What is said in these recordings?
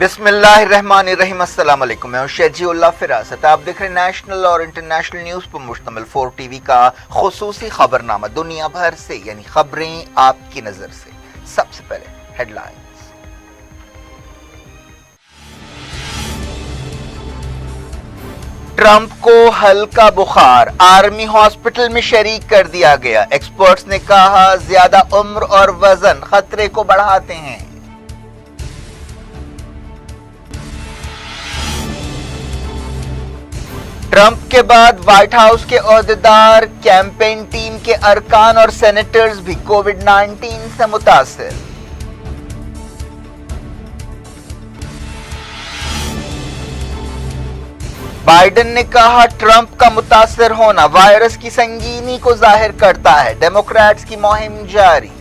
बिस्मिल्लाहिर्रहमानिर्रहीम। अस्सलाम वालेकुम। मैं हूं शजीउल्लाह फिरासत। आप देख रहे हैं नेशनल और इंटरनेशनल न्यूज पर मुश्तमिल 4 टीवी का खुसूसी खबरनामा, दुनिया भर से यानी खबरें आपकी नजर से। सबसे पहले हेडलाइंस। ट्रंप को हल्का बुखार, आर्मी हॉस्पिटल में शरीक कर दिया गया। एक्सपर्ट्स ने कहा ज्यादा उम्र और वजन खतरे को बढ़ाते हैं। ट्रंप के बाद व्हाइट हाउस के ओहदेदार, कैंपेन टीम के अरकान और सेनेटर्स भी कोविड-19 से मुतासिर। बाइडेन ने कहा ट्रंप का मुतासिर होना वायरस की संगीनी को जाहिर करता है। डेमोक्रेट्स की मुहिम जारी।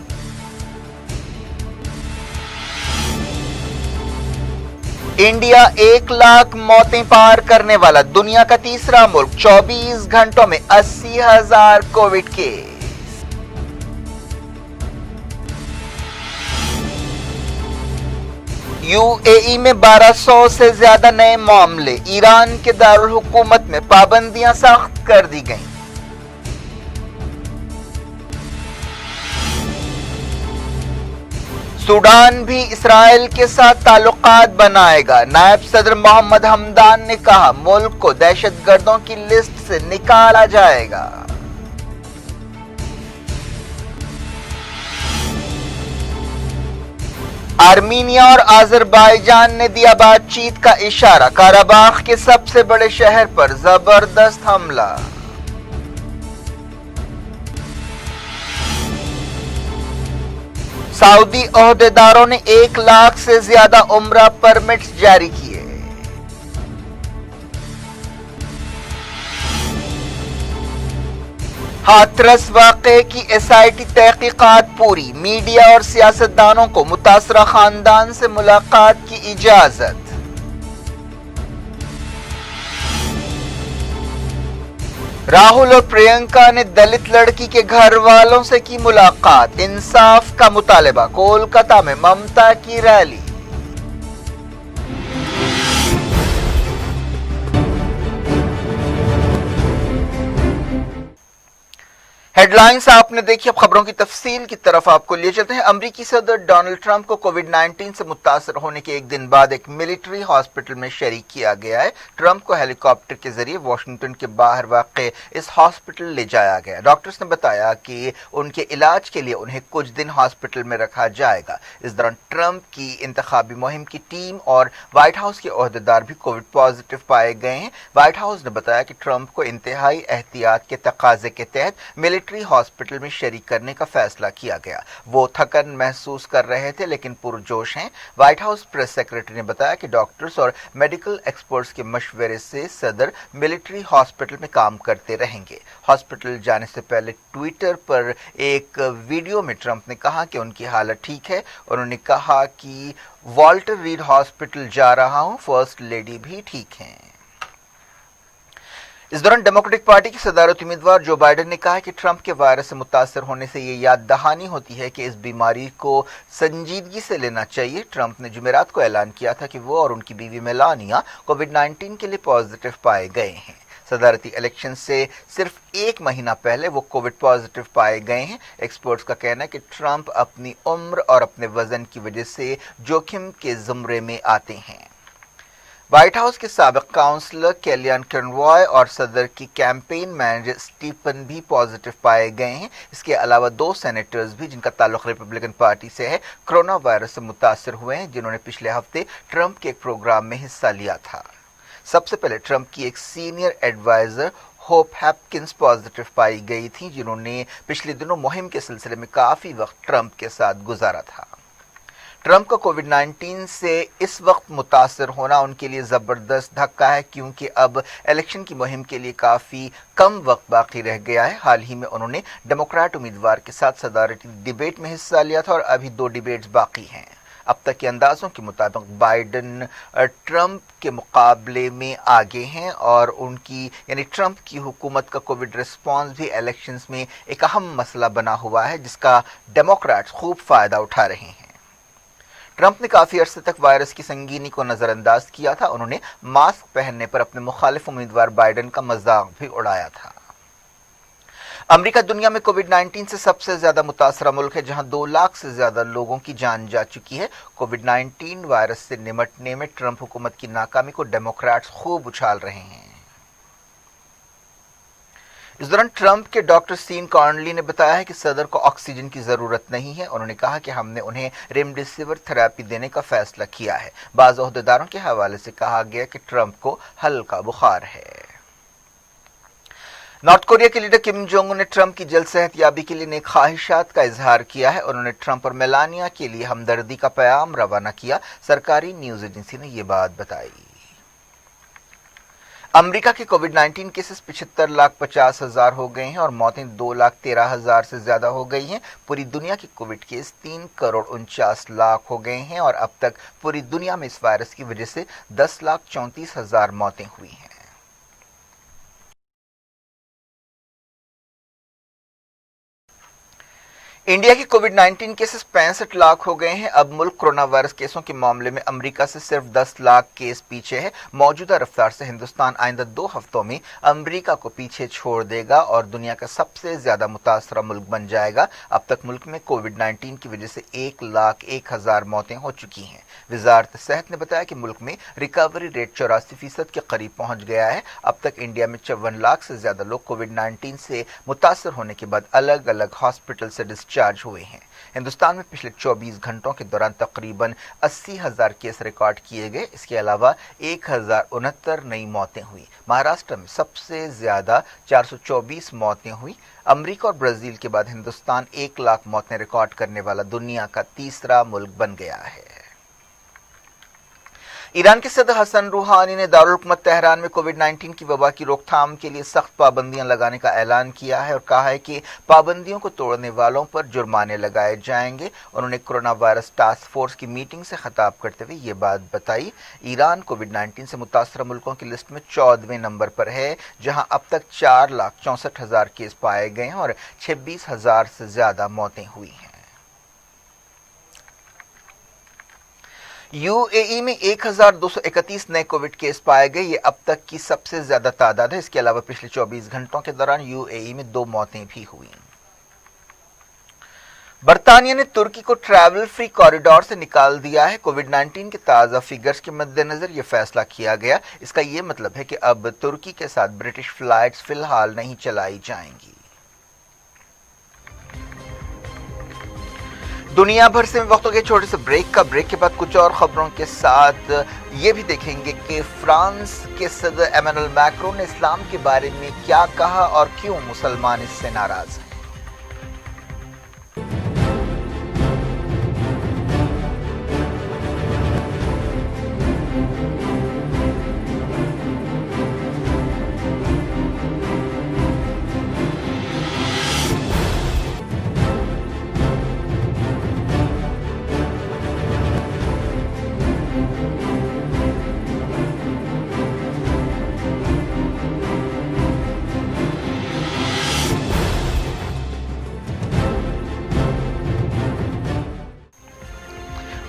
इंडिया 1 लाख मौतें पार करने वाला दुनिया का तीसरा मुल्क, 24 घंटों में 80,000 कोविड केस। यूएई में 1200 से ज्यादा नए मामले। ईरान के दारुल हुकूमत में पाबंदियां सख्त कर दी गईं। सूडान भी इसराइल के साथ ताल्लुकात बनाएगा। नायब सदर मोहम्मद हमदान ने कहा मुल्क को दहशतगर्दों की लिस्ट से निकाला जाएगा। आर्मीनिया और अजरबैजान ने दिया बातचीत का इशारा। काराबाख के सबसे बड़े शहर पर जबरदस्त हमला। सऊदी ओहदेदारों ने 1 लाख से ज्यादा उम्रा परमिट्स जारी किए। हाथरस वाक़े की एसआईटी तहकीकात पूरी। मीडिया और सियासतदानों को मुतासरा खानदान से मुलाकात की इजाजत। राहुल और प्रियंका ने दलित लड़की के घर वालों से की मुलाकात। इंसाफ का मुतालबा। कोलकाता में ममता की रैली। हेडलाइंस आपने देखी, अब खबरों की तफसील की तरफ आपको लिए चलते हैं। अमरीकी सदर डोनाल्ड ट्रंप को कोविड-19 से मुतासर होने के एक दिन बाद एक मिलिट्री हॉस्पिटल में शरीक किया गया है। ट्रंप को हेलीकॉप्टर के जरिए वाशिंगटन के बाहर वाक़े इस हॉस्पिटल ले जाया गया। डॉक्टर्स ने बताया कि उनके इलाज के लिए उन्हें कुछ दिन हॉस्पिटल में रखा जाएगा। इस दौरान ट्रंप की इंतखाबी मुहिम की टीम और व्हाइट हाउस के ओहदेदार भी कोविड पॉजिटिव पाए गए हैं। व्हाइट हाउस ने बताया कि ट्रंप को इंतहाई एहतियात के तकाजे के तहत मिलिट्री हॉस्पिटल में शरीक करने का फैसला किया गया। वो थकन महसूस कर रहे थे लेकिन पुरजोश हैं। व्हाइट हाउस प्रेस सेक्रेटरी ने बताया कि डॉक्टर्स और मेडिकल एक्सपर्ट्स के मशवरे से सदर मिलिट्री हॉस्पिटल में काम करते रहेंगे। हॉस्पिटल जाने से पहले ट्विटर पर एक वीडियो में ट्रंप ने कहा कि उनकी हालत ठीक है। उन्होंने कहा कि वॉल्टर रीड हॉस्पिटल जा रहा हूं, फर्स्ट लेडी भी ठीक हैं। इस दौरान डेमोक्रेटिक पार्टी के सदारती उम्मीदवार जो बाइडेन ने कहा कि ट्रंप के वायरस से मुतासर होने से ये याद दहानी होती है कि इस बीमारी को संजीदगी से लेना चाहिए। ट्रंप ने जुमेरात को ऐलान किया था कि वो और उनकी बीवी मेलानिया कोविड-19 के लिए पॉजिटिव पाए गए हैं। सदारती इलेक्शन से सिर्फ 1 महीना पहले वो कोविड पॉजिटिव पाए गए हैं। एक्सपर्ट्स का कहना है कि ट्रंप अपनी उम्र और अपने वजन की वजह से जोखिम के जुमरे में आते हैं। व्हाइट हाउस के साबिक काउंसलर कैलियन कॉनवॉय और सदर की कैंपेन मैनेजर स्टीफन भी पॉजिटिव पाए गए हैं। इसके अलावा 2 सेनेटर्स भी जिनका ताल्लुक रिपब्लिकन पार्टी से है, कोरोना वायरस से मुतासर हुए हैं, जिन्होंने पिछले हफ्ते ट्रंप के एक प्रोग्राम में हिस्सा लिया था। सबसे पहले ट्रंप की एक सीनियर एडवाइजर होप हैपकिंस पॉजिटिव पाई गई थी, जिन्होंने पिछले दिनों मुहिम के सिलसिले में काफी वक्त ट्रंप के साथ गुजारा था। ट्रंप का कोविड-19 से इस वक्त मुतासर होना उनके लिए जबरदस्त धक्का है, क्योंकि अब इलेक्शन की मुहिम के लिए काफी कम वक्त बाकी रह गया है। हाल ही में उन्होंने डेमोक्रेट उम्मीदवार के साथ सदारती डिबेट में हिस्सा लिया था और अभी 2 डिबेट्स बाकी हैं। अब तक के अंदाजों के मुताबिक बाइडेन ट्रंप के मुकाबले में आगे हैं और उनकी यानी ट्रंप की हुकूमत का कोविड रिस्पांस भी इलेक्शंस में एक अहम मसला बना हुआ है, जिसका डेमोक्रेट्स खूब फायदा उठा रहे हैं। ट्रंप ने काफी अरसे तक वायरस की संगीनी को नजरअंदाज किया था। उन्होंने मास्क पहनने पर अपने मुखालिफ उम्मीदवार बाइडेन का मजाक भी उड़ाया था। अमेरिका दुनिया में कोविड-19 से सबसे ज्यादा मुतासरा मुल्क है, जहां 2 लाख से ज्यादा लोगों की जान जा चुकी है। कोविड-19 वायरस से निपटने में ट्रंप हुकूमत की नाकामी को डेमोक्रेट्स खूब उछाल रहे हैं। इस दौरान ट्रंप के डॉक्टर सीन कॉर्नली ने बताया है कि सदर को ऑक्सीजन की जरूरत नहीं है। उन्होंने कहा कि हमने उन्हें रेमडेसिविर थेरेपी देने का फैसला किया है। बाज़ ओहदेदारों के हवाले से कहा गया कि ट्रंप को हल्का बुखार है। नॉर्थ कोरिया के लीडर किम जोंग उन ने ट्रंप की जल्द सेहतयाबी के लिए नेक ख्वाहिशात का इजहार किया है। उन्होंने ट्रंप और मेलानिया के लिए हमदर्दी का पैगाम रवाना किया। सरकारी न्यूज एजेंसी ने ये बात बताई। अमेरिका के कोविड-19 केसेस 75,50,000 हो गए हैं और मौतें 2,13,000 से ज्यादा हो गई हैं। पूरी दुनिया के कोविड केस 3,49,00,000 हो गए हैं और अब तक पूरी दुनिया में इस वायरस की वजह से 10,34,000 मौतें हुई हैं। इंडिया के कोविड-19 केसेस 65 लाख हो गए हैं। अब मुल्क कोरोना वायरस केसों के मामले में अमेरिका से सिर्फ 10 लाख केस पीछे है। मौजूदा रफ्तार से हिंदुस्तान आइंदा 2 हफ्तों में अमेरिका को पीछे छोड़ देगा और दुनिया का सबसे ज्यादा मुतासरा मुल्क बन जाएगा। अब तक मुल्क में कोविड-19 की वजह से 1,01,000 मौतें हो चुकी हैं। वजारत सेहत ने बताया कि मुल्क में रिकवरी रेट 84% के करीब पहुंच गया है। अब तक इंडिया में 54 लाख से ज्यादा लोग कोविड-19 से मुतासर होने के बाद अलग अलग हॉस्पिटल से डिस्चार्ज हुए हैं। हिंदुस्तान में पिछले 24 घंटों के दौरान तकरीबन 80,000 केस रिकॉर्ड किए गए। इसके अलावा 1,069 नई मौतें हुई। महाराष्ट्र में सबसे ज्यादा 424 मौतें हुई। अमेरिका और ब्राजील के बाद हिंदुस्तान 1 लाख मौतें रिकॉर्ड करने वाला दुनिया का तीसरा मुल्क बन गया है। ईरान के सदर हसन रूहानी ने दारुल हुकूमत तेहरान में कोविड-19 की वबा की रोकथाम के लिए सख्त पाबंदियां लगाने का ऐलान किया है और कहा है कि पाबंदियों को तोड़ने वालों पर जुर्माने लगाए जाएंगे। उन्होंने कोरोना वायरस टास्क फोर्स की मीटिंग से खिताब करते हुए ये बात बताई। ईरान कोविड-19 से मुतासर मुल्कों की लिस्ट में 14वें नंबर पर है, जहां अब तक 4,64,000 केस पाए गए हैं और 26,000 से ज्यादा मौतें हुई हैं। यूएई में 1,231 नए कोविड केस पाए गए। ये अब तक की सबसे ज्यादा तादाद है। इसके अलावा पिछले 24 घंटों के दौरान यूएई में 2 मौतें भी हुई। बरतानिया ने तुर्की को ट्रैवल फ्री कॉरिडोर से निकाल दिया है। कोविड-19 के ताज़ा फिगर्स के मद्देनजर यह फैसला किया गया। इसका यह मतलब है कि अब तुर्की के साथ ब्रिटिश फ्लाइट्स फिलहाल नहीं चलाई जाएंगी। दुनिया भर से वक्त के छोटे से ब्रेक के बाद कुछ और खबरों के साथ ये भी देखेंगे कि फ्रांस के सदर एमेनुअल मैक्रोन ने इस्लाम के बारे में क्या कहा और क्यों मुसलमान इससे नाराज हैं।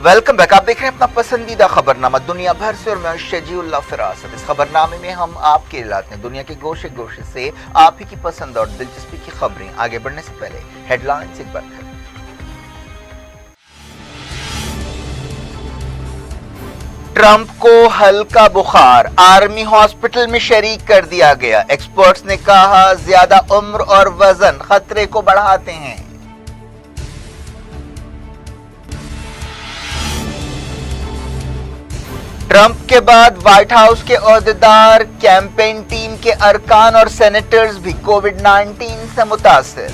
Welcome back. आप देख रहे हैं अपना पसंदीदा खबरनामा दुनिया भर से और मैं शजीउल्लाह फिरासत। इस खबरनामे में हम आपके इलाके दुनिया के गोशे गोशे से आप ही की पसंद और दिलचस्पी की खबरें। आगे बढ़ने से पहले हेडलाइंस एक बार फिर। ट्रंप को हल्का बुखार, आर्मी हॉस्पिटल में शरीक कर दिया गया। एक्सपर्ट्स ने कहा ज्यादा उम्र और वजन खतरे को बढ़ाते हैं। ट्रंप के बाद व्हाइट हाउस के ओहदेदार, कैंपेन टीम के अरकान और सेनेटर्स भी कोविड-19 से मुतासिर।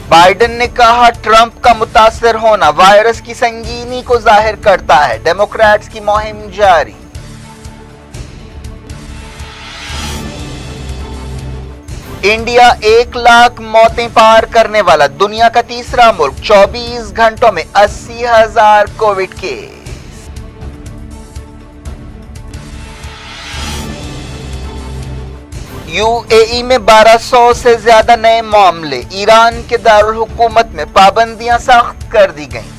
बाइडेन ने कहा ट्रंप का मुतासिर होना वायरस की संगीनी को जाहिर करता है। डेमोक्रेट्स की मुहिम जारी। इंडिया 1 लाख मौतें पार करने वाला दुनिया का तीसरा मुल्क। 24 घंटों में 80,000 कोविड केस। यूएई में 1200 से ज्यादा नए मामले, ईरान के दारुल हुकूमत में पाबंदियां सख्त कर दी गईं।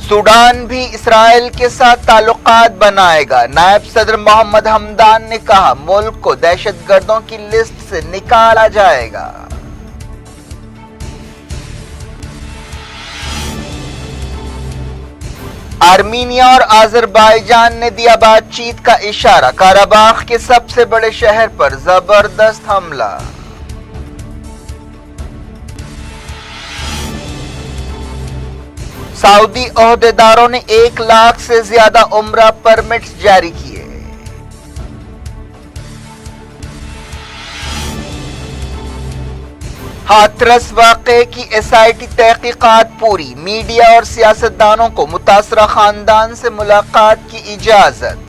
सूडान भी इसराइल के साथ ताल्लुकात बनाएगा, नायब सदर मोहम्मद हमदान ने कहा मुल्क को दहशतगर्दों की लिस्ट से निकाला जाएगा। आर्मीनिया और अजरबैजान ने दिया बातचीत का इशारा, काराबाख के सबसे बड़े शहर पर जबरदस्त हमला। सऊदी ओहदेदारों ने 1 लाख से ज्यादा उम्रा परमिट्स जारी किए। हाथरस वाक़े की एसआईटी तहकीकात पूरी, मीडिया और सियासतदानों को मुतासरा खानदान से मुलाकात की इजाजत।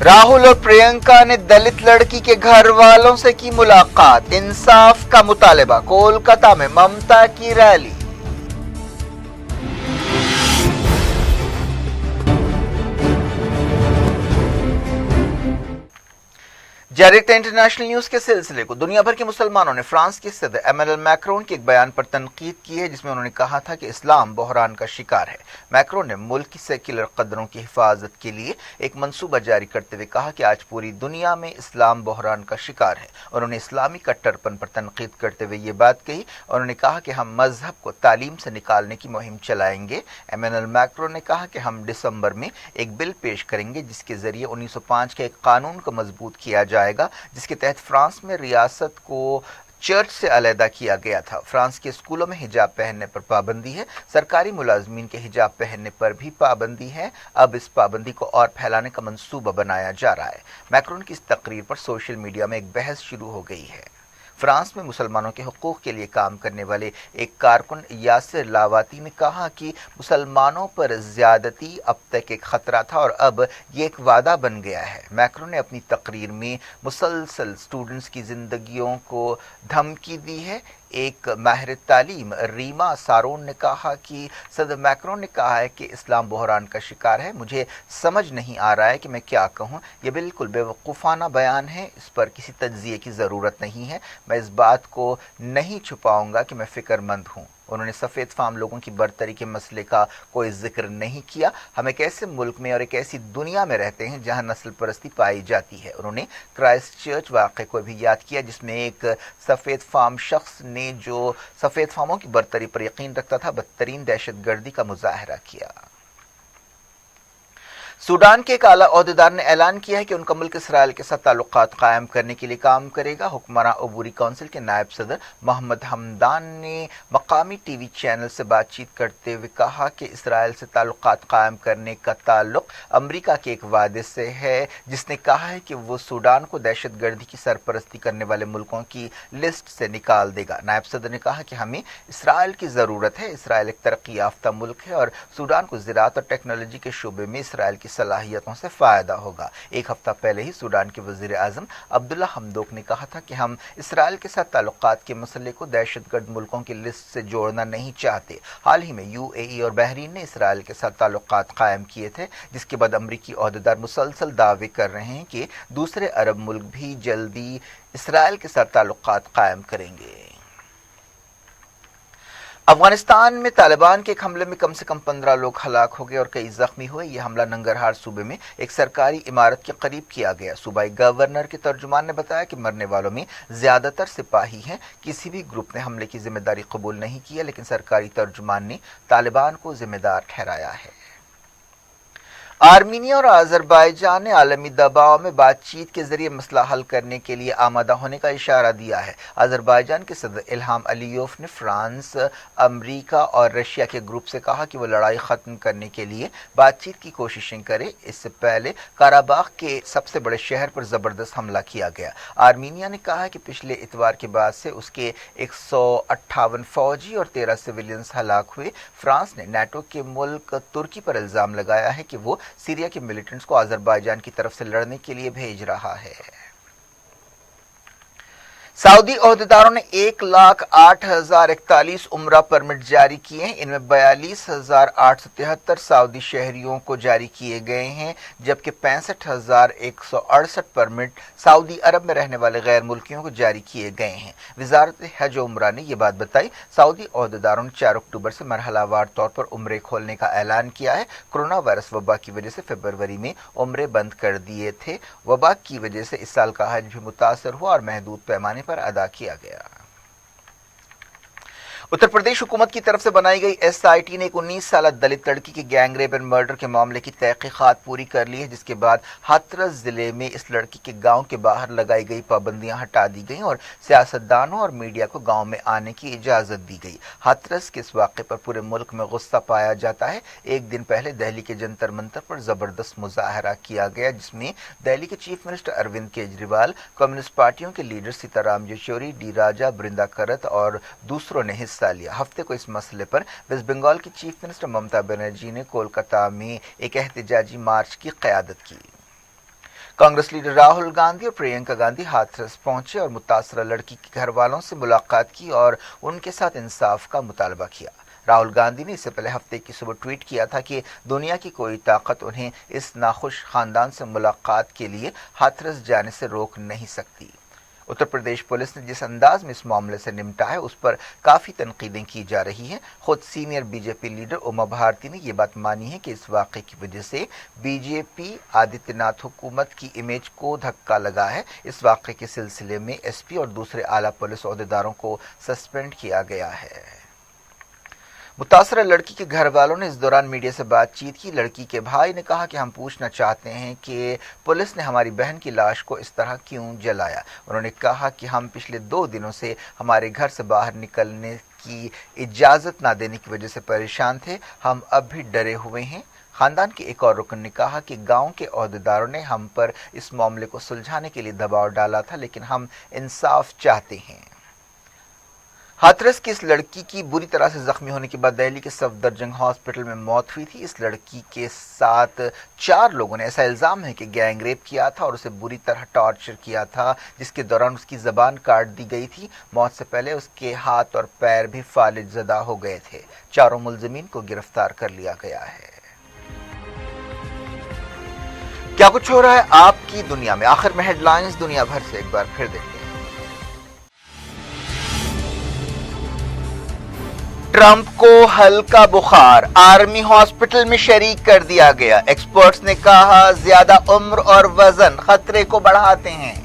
राहुल और प्रियंका ने दलित लड़की के घर वालों से की मुलाकात, इंसाफ का मुतालबा, कोलकाता में ममता की रैली। डायरेक्ट इंटरनेशनल न्यूज के सिलसिले को दुनिया भर के मुसलमानों ने फ्रांस के सदर एमेनुएल मैक्रोन के एक बयान पर तनकीद की है, जिसमें उन्होंने कहा था कि इस्लाम बहरान का शिकार है। मैक्रोन ने मुल्क की सेक्युलर कदरों की हिफाजत के लिए एक मंसूबा जारी करते हुए कहा कि आज पूरी दुनिया में इस्लाम बहरान का शिकार है। उन्होंने इस्लामी कट्टरपन पर तनकीद करते हुए ये बात कही। उन्होंने कहा कि हम मजहब को तालीम से निकालने की मुहिम चलाएंगे। एमेनुएल मैक्रोन ने कहा कि हम दिसंबर में एक बिल पेश करेंगे जिसके जरिए 1905 के एक कानून को मजबूत किया जाएगा, जिसके तहत फ्रांस में रियासत को चर्च से अलहदा किया गया था। फ्रांस के स्कूलों में हिजाब पहनने पर पाबंदी है, सरकारी मुलाजमीन के हिजाब पहनने पर भी पाबंदी है। अब इस पाबंदी को और फैलाने का मंसूबा बनाया जा रहा है। मैक्रोन की इस तकरीर पर सोशल मीडिया में एक बहस शुरू हो गई है। फ्रांस में मुसलमानों के हुकूक के लिए काम करने वाले एक कारकुन यासिर लावाती ने कहा कि मुसलमानों पर ज्यादती अब तक एक खतरा था और अब ये एक वादा बन गया है। मैक्रोन ने अपनी तकरीर में मुसलसल स्टूडेंट्स की जिंदगियों को धमकी दी है। एक माहिर तालीम रीमा सारोन ने कहा कि सदर मैक्रोन ने कहा है कि इस्लाम बहरान का शिकार है। मुझे समझ नहीं आ रहा है कि मैं क्या कहूँ, यह बिल्कुल बेवकूफ़ाना बयान है, इस पर किसी तज्ज़िये की ज़रूरत नहीं है। मैं इस बात को नहीं छुपाऊंगा कि मैं फ़िक्रमंद हूँ। उन्होंने सफ़ेद फाम लोगों की बर्तरी के मसले का कोई जिक्र नहीं किया। हम एक ऐसे मुल्क में और एक ऐसी दुनिया में रहते हैं जहां नस्ल परस्ती पाई जाती है। उन्होंने क्राइस्ट चर्च वाक़े को भी याद किया, जिसमें एक सफ़ेद फाम शख्स ने जो सफ़ेद फामों की बर्तरी पर यकीन रखता था, बदतरीन दहशतगर्दी का मुजाहरा किया। सूडान के एक आला ओहदेदार ने ऐलान किया है कि उनका मुल्क इसराइल के साथ ताल्लुकात कायम करने के लिए काम करेगा। हुक्मरान अबूरी काउंसिल के नायब सदर मोहम्मद हमदान ने मकामी टीवी चैनल से बातचीत करते हुए कहा कि इसराइल से ताल्लुकात कायम करने का ताल्लुक अमरीका के एक वादे से है, जिसने कहा है कि वो सूडान को दहशतगर्दी की सरपरस्ती करने वाले मुल्कों की लिस्ट से निकाल देगा। नायब सदर ने कहा कि हमें इसराइल की ज़रूरत है। इसराइल एक तरक्की याफ्ता मुल्क है और सूडान को ज़राअत और टेक्नोलॉजी के शोबे में इसराइल की सलाहियतों से फायदा होगा। एक हफ्ता पहले ही सूडान के वजीर आजम अब्दुल्ला हमदोक ने कहा था कि हम इसराइल के साथ ताल्लुकात के मसले को दहशतगर्द मुल्कों की लिस्ट से जोड़ना नहीं चाहते। हाल ही में यूएई और बहरीन ने इसराइल के साथ ताल्लुकात कायम किए थे, जिसके बाद अमरीकी ओहदेदार मुसलसल दावे कर रहे हैं कि दूसरे अरब मुल्क भी जल्दी इसराइल के साथ ताल्लुकात कायम करेंगे। अफगानिस्तान में तालिबान के एक हमले में कम से कम 15 लोग हलाक हो गए और कई जख्मी हुए। यह हमला नंगरहार सूबे में एक सरकारी इमारत के करीब किया गया। सूबाई गवर्नर के तर्जुमान ने बताया कि मरने वालों में ज्यादातर सिपाही हैं। किसी भी ग्रुप ने हमले की जिम्मेदारी कबूल नहीं किया, लेकिन सरकारी तर्जुमान ने तालिबान को जिम्मेदार ठहराया है। आर्मीनिया और अजरबैजान ने आलमी दबाव में बातचीत के जरिए मसला हल करने के लिए आमादा होने का इशारा दिया है। अजरबैजान के सदर इल्हाम अलीयोफ ने फ्रांस, अमेरिका और रशिया के ग्रुप से कहा कि वो लड़ाई ख़त्म करने के लिए बातचीत की कोशिशें करें। इससे पहले काराबाख के सबसे बड़े शहर पर ज़बरदस्त हमला किया गया। आर्मीनिया ने कहा कि पिछले इतवार के बाद से उसके 158 फौजी और 13 सिविलियंस हलाक हुए। फ्रांस ने नाटो के मुल्क तुर्की पर इल्ज़ाम लगाया है कि वो सीरिया के मिलिटेंट्स को अजरबैजान की तरफ से लड़ने के लिए भेज रहा है। सऊदी अहदेदारों ने 1,08,041 उम्रा परमिट जारी किए हैं। इनमें 42,873 सऊदी शहरियों को जारी किए गए हैं, जबकि 65,168 परमिट सऊदी अरब में रहने वाले गैर मुल्कियों को जारी किए गए हैं। वजारत हज और उम्रा ने यह बात बताई। सऊदी अहदेदारों ने 4 अक्टूबर से मरहलावार तौर पर उम्रे खोलने का ऐलान किया है। कोरोना वायरस वबा की वजह से फरवरी में उम्रे बंद कर दिए थे। वबा की वजह से इस साल का हज भी मुतासर हुआ और महदूद पैमाने पर अदा किया गया। उत्तर प्रदेश हुकूमत की तरफ से बनाई गई एसआईटी ने एक 19 साल दलित लड़की के गैंग रेप एंड मर्डर के मामले की तहकीकात पूरी कर ली है, जिसके बाद हाथरस जिले में इस लड़की के गांव के बाहर लगाई गई पाबंदियां हटा दी गईं और सियासतदानों और मीडिया को गांव में आने की इजाजत दी गई। हाथरस के इस वाक़े पर पूरे मुल्क में गुस्सा पाया जाता है। एक दिन पहले दिल्ली के जंतर मंतर पर जबरदस्त मुजाहरा किया गया, जिसमें दिल्ली के chief minister Arvind Kejriwal, communist पार्टियों के लीडर सीताराम येचुरी, डी राजा, बृंदा करत और दूसरों ने हिस्सा लिया। हफ्ते को इस मसले पर वेस्ट बंगाल की चीफ मिनिस्टर ममता बनर्जी ने कोलकाता में एक एहतजाजी मार्च की क़यादत की। कांग्रेस लीडर राहुल गांधी और प्रियंका गांधी हाथरस पहुंचे और मुतासरा लड़की के घर वालों से मुलाकात की और उनके साथ इंसाफ का मुतालबा किया। राहुल गांधी ने इससे पहले हफ्ते की सुबह ट्वीट किया था कि दुनिया की कोई ताकत उन्हें इस नाखुश खानदान से मुलाकात के लिए हाथरस जाने से रोक नहीं सकती। उत्तर प्रदेश पुलिस ने जिस अंदाज में इस मामले से निपटा है, उस पर काफ़ी तनकीदें की जा रही हैं। खुद senior BJP leader Uma Bharti ने ये बात मानी है कि इस वाक़े की वजह से बीजेपी आदित्यनाथ हुकूमत की इमेज को धक्का लगा है। इस वाक़े के सिलसिले में एसपी और दूसरे आला पुलिस ओहदेदारों को सस्पेंड किया गया है। मुतासरा लड़की के घर वालों ने इस दौरान मीडिया से बातचीत की। लड़की के भाई ने कहा कि हम पूछना चाहते हैं कि पुलिस ने हमारी बहन की लाश को इस तरह क्यों जलाया। उन्होंने कहा कि हम पिछले 2 दिनों से हमारे घर से बाहर निकलने की इजाज़त ना देने की वजह से परेशान थे। हम अब भी डरे हुए हैं। खानदान के एक और रुकन ने कहा कि गांव के ओहदेदारों ने हम पर इस मामले को सुलझाने के लिए दबाव डाला था, लेकिन हम इंसाफ चाहते हैं। हाथरस की इस लड़की की बुरी तरह से जख्मी होने के बाद दिल्ली के सफदरजंग हॉस्पिटल में मौत हुई थी। इस लड़की के साथ 4 लोगों ने ऐसा इल्जाम है कि गैंग रेप किया था और उसे बुरी तरह टॉर्चर किया था, जिसके दौरान उसकी जबान काट दी गई थी। मौत से पहले उसके हाथ और पैर भी फालिज ज़दा हो गए थे। चारों मुलजिमीन को गिरफ्तार कर लिया गया है। क्या कुछ हो रहा है आपकी दुनिया में, आखिर में हेडलाइंस दुनिया भर से एक बार फिर देखते हैं। ट्रंप को हल्का बुखार, आर्मी हॉस्पिटल में शरीक कर दिया गया। एक्सपर्ट्स ने कहा ज्यादा उम्र और वजन खतरे को बढ़ाते हैं।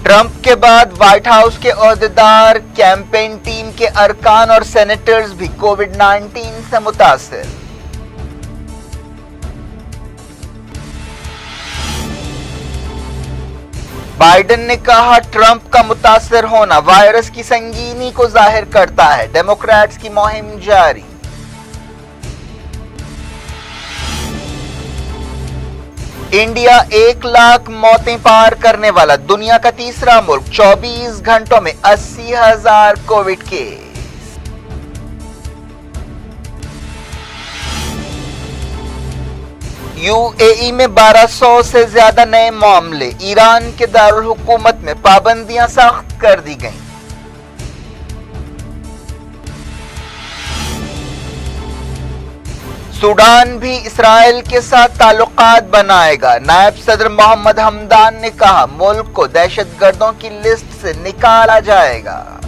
ट्रंप के बाद व्हाइट हाउस के ओहदेदार, कैंपेन टीम के अरकान और सेनेटर्स भी कोविड-19 से मुतासिर। बाइडेन ने कहा ट्रंप का मुतासिर होना वायरस की संगीनी को जाहिर करता है। डेमोक्रेट्स की मुहिम जारी। इंडिया 1 लाख मौतें पार करने वाला दुनिया का तीसरा मुल्क, 24 घंटों में 80,000 कोविड केस। यूएई में 1200 से ज्यादा नए मामले। ईरान के दारुल हुकूमत में पाबंदियां सख्त कर दी गईं। सूडान भी इसराइल के साथ ताल्लुकात बनाएगा। नायब सदर मोहम्मद हमदान ने कहा मुल्क को दहशतगर्दों की लिस्ट से निकाला जाएगा।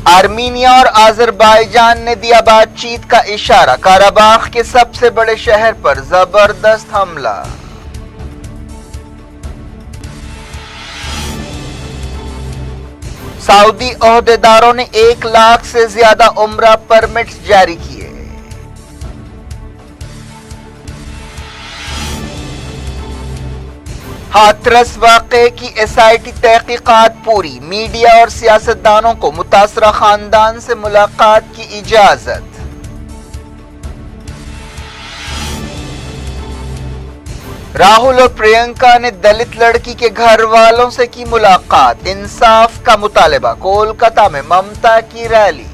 आर्मीनिया और अजरबैजान ने दिया बातचीत का इशारा। काराबाख के सबसे बड़े शहर पर जबरदस्त हमला। सऊदी ओहदेदारों ने 1 लाख से ज्यादा उम्रा परमिट्स जारी किए। हाथरस वाक़े की एसआईटी तहकीकात पूरी। मीडिया और सियासतदानों को मुतासरा खानदान से मुलाकात की इजाजत। राहुल और प्रियंका ने दलित लड़की के घर वालों से की मुलाकात। इंसाफ का मुतालबा। कोलकाता में ममता की रैली।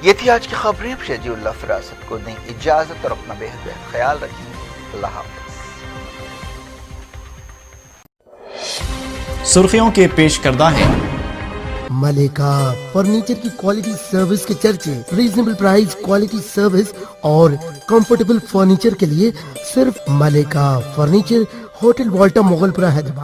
یہ تھی آج کی خبریں. شجیع اللہ فراست کو دیں اجازت اور اپنا بہت بہت خیال رکھیں. اللہ حافظ. سرخیوں کے پیش کردہ ہیں ملیکا فرنیچر کی کوالٹی سروس کے چرچے. ریزنیبل پرائز، کوالٹی سروس اور کمفرٹیبل فرنیچر کے لیے صرف ملیکا فرنیچر، ہوٹل والٹا، مغل پورہ، حیدرآباد.